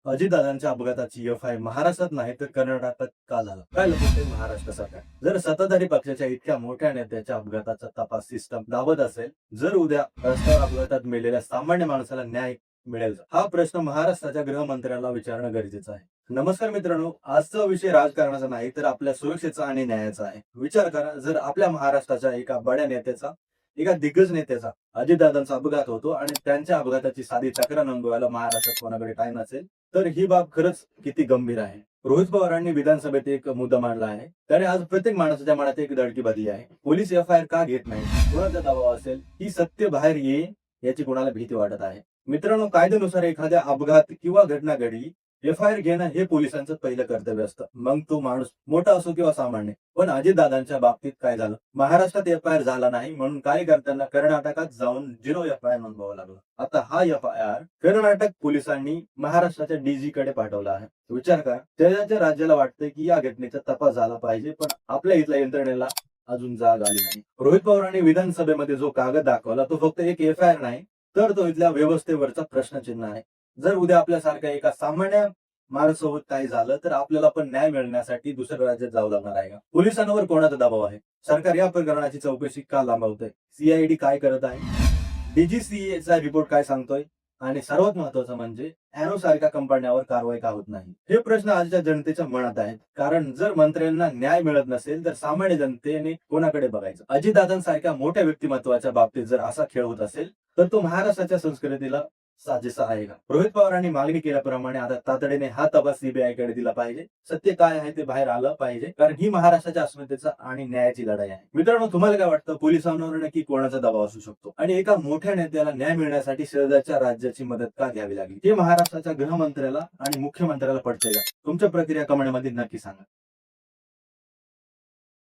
अजितदादांच्या अपघाताची एफ-आय महाराष्ट्रात नाही तर कर्नाटकात का झाला? काय लपवते महाराष्ट्र सरकार? जर सत्ताधारी पक्षाच्या इतक्या मोठ्या नेत्याच्या अपघाताचा तपास सिस्टम दाबत असेल, जर उद्या रस्त्यावर अपघातात मेलेल्या सामान्य माणसाला न्याय मिळेल का? हा प्रश्न महाराष्ट्राच्या गृहमंत्र्याला विचारणं गरजेचं आहे. नमस्कार मित्रांनो, आजचा विषय राजकारणाचा नाही तर आपल्या सुरक्षेचा आणि न्यायाचा आहे. विचार करा, जर आपल्या महाराष्ट्राच्या एका बड्या नेत्याचा, एका दिग्गज नेत्याचा अजितदादांचा अपघात होतो आणि त्यांच्या अपघाताची साधी तक्रार नोंदवायला महाराष्ट्रात कोणाकडे टाइम नसेल, तर ही बाब खरंच किती गंभीर आहे. रोहित पवारांनी विधानसभेत एक मुद्दा मांडला आहे. त्याने आज प्रत्येक माणसाच्या मनात एक धडकी भरली आहे. पोलीस एफ-आय-आर का घेत नाही? कोणाचा दबाव असेल? ही सत्य बाहेर येईल याची कोणाला भीती वाटत आहे? मित्रांनो, कायद्यानुसार एखाद्या अपघात किंवा घटना घडली, एफ-आय-आर घेणं हे पोलिसांचं पहिलं कर्तव्य असतं. मग तो माणूस मोठा असो किंवा सामान्य. पण अजितदादांच्या बाबतीत काय झालं? महाराष्ट्रात एफ-आय-आर झाला नाही म्हणून कार्यकर्त्यांना कर्नाटकात जाऊन 0 एफ-आय-आर नोंदवावं लागलं. आता हा एफ-आय-आर कर्नाटक पोलिसांनी महाराष्ट्राच्या डीजी कडे पाठवला आहे. विचार करा, त्याच्या राज्याला वाटतंय की या घटनेचा तपास झाला पाहिजे, पण आपल्या इथल्या यंत्रणेला अजून जाग आली नाही. रोहित पवारांनी विधानसभेमध्ये जो कागद दाखवला तो फक्त एक एफ-आय-आर नाही, तर तो इथल्या व्यवस्थेवरचा प्रश्नचिन्ह आहे. जर उद्या आपल्यासारख्या एका सामान्य माणसासोबत काही झालं तर आपल्याला पण न्याय मिळण्यासाठी दुसऱ्या राज्यात जावं लागणार आहे का? पोलिसांवर कोणाचा दबाव आहे? सरकार या प्रकरणाची चौकशी का लांबवतंय? सीआयडी काय करत आहे? डीजीसीएचा रिपोर्ट काय सांगतोय? आणि सर्वात महत्वाचं म्हणजे अॅरो सारख्या कंपन्यांवर कारवाई का होत नाही? हे प्रश्न आजच्या जनतेच्या मनात आहेत. कारण जर मंत्र्यांना न्याय मिळत नसेल तर सामान्य जनतेने कोणाकडे बघायचं? अजितदादांसारख्या मोठ्या व्यक्तिमत्वाच्या बाबतीत जर असा खेळ होत असेल तर तो महाराष्ट्राच्या संस्कृतीला साजेसा आहे का? रोहित पवारांनी मागणी केल्याप्रमाणे आता तातडीने हा तपास सीबीआय कडे दिला पाहिजे. सत्य काय आहे ते बाहेर आलं पाहिजे, कारण ही महाराष्ट्राच्या अस्मितेचा आणि न्यायाची लढाई आहे. मित्रांनो, तुम्हाला काय वाटतं? पोलिसांवर नक्की कोणाचा दबाव असू शकतो? आणि एका मोठ्या नेत्याला न्याय मिळण्यासाठी शेजारच्या राज्याची मदत का घ्यावी लागली? हे महाराष्ट्राच्या गृहमंत्र्याला आणि मुख्यमंत्र्याला पडते का? तुमच्या प्रक्रिया कमेंट मध्ये नक्की सांगा.